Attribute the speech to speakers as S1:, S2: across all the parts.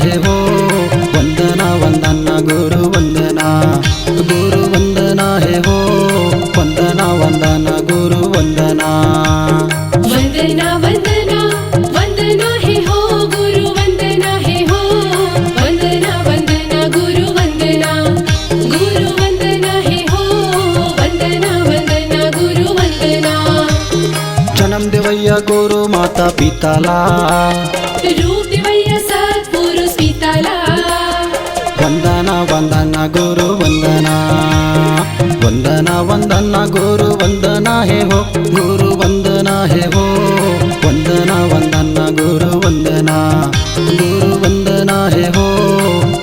S1: है हो वंदना वंदना गुरु वंदना है हो वंदना वंदना गुरु वंदना
S2: वंदना वंदना वंदना है हो गुरु वंदना है हो वंदना वंदना गुरु वंदना है हो वंदना वंदना गुरु वंदना
S1: जन्म देवैया गुरु माता पिताला
S2: रूप देवैया सत्पुरुष पिताला
S1: वंदना वंदना गुरु वंदना वंदना वंदना गुरु वंदना है हो गुरु वंदना है हो वंदना वंदना गुरु वंदना है हो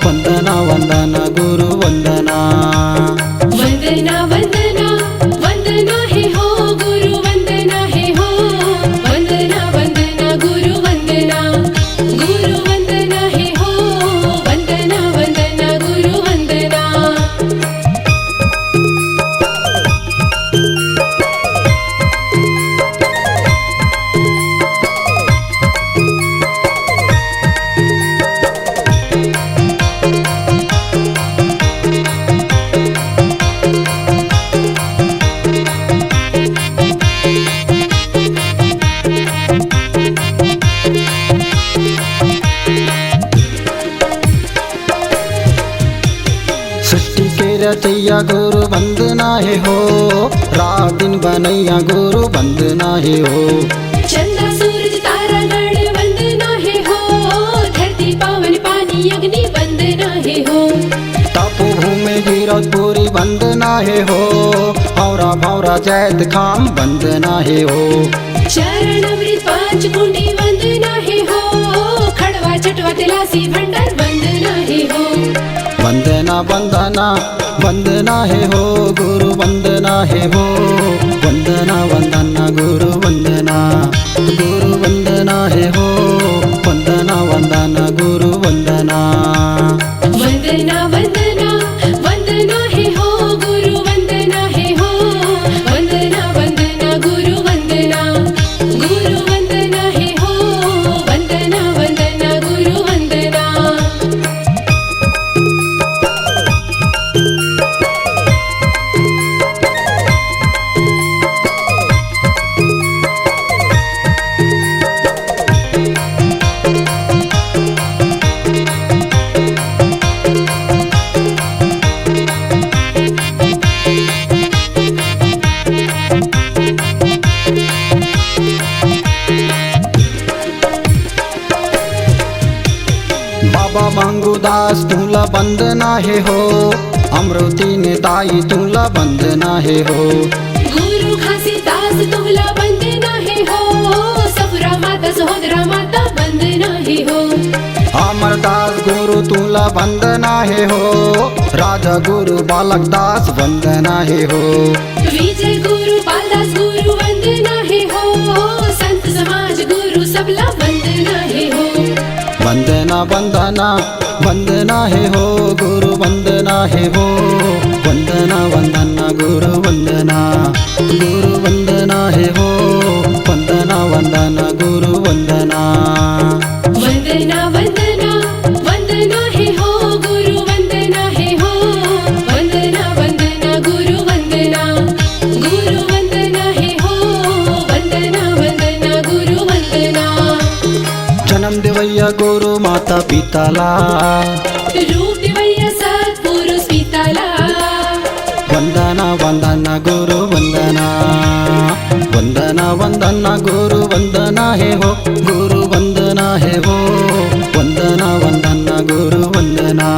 S1: वंदना वंदना गुरु वंदना
S2: वंदना वंदना वंदना है हो गुरु वंदना है हो वंदना वंदना गुरु वंदना है हो वंदना वंदना गुरु वंदना
S1: सृष्टि के रचैया गुरु वंदना है हो रात दिन बनैया गुरु वंदना है हो
S2: चंदा सूरज तारा गण वंदना है हो धरती पावन पानी अग्नि वंदना है हो
S1: तपो भूमि गिरत पूरी वंदना है हो औरा भौरा जैत खाम वंदना है हो
S2: चरण अमृत पांच कुंडी वंदना है हो खड़वा चटवा तिलासी भंडार वंदना है हो
S1: वंदना वंदना वंदना है हो गुरु वंदना है हो वंदना वंदना गुरु वंदना है हो वंदना वंदना गुरु वंदना
S2: वंदना वंदना वंदना है हो गुरु वंदना है हो वंदना वंदना गुरु वंदना है हो वंदना वंदना गुरु वंदना
S1: बाबा मांगुदास तुला वंदना है हो अमृति ने ताई तुला वंदना है हो
S2: गुरु घासीदास तुला वंदना है हो सफरा माता सहोदरा माता वंदना है हो
S1: अमरदास गुरु तुला वंदना है हो राजा गुरु बालक दास वंदना है हो
S2: विजय गुरु बालदास गुरु वंदना है हो संत समाज गुरु सबला वंदना है हो
S1: वंदना वंदना वंदना है हो गुरु वंदना है हो वंदना वंदना गुरु वंदना है हो वंदना वंदना गुरु वंदना
S2: वंदना वंदना वंदना है हो गुरु वंदना है हो वंदना वंदना गुरु वंदना है हो वंदना वंदना गुरु वंदना
S1: जन्म देवैया गुरु माता पिताला
S2: रूप देवैया सत्पुरुष पिताला
S1: वंदना वंदना गुरु वंदना गुरु वंदना है हो गुरु वंदना है हो वंदना वंदना गुरु वंदना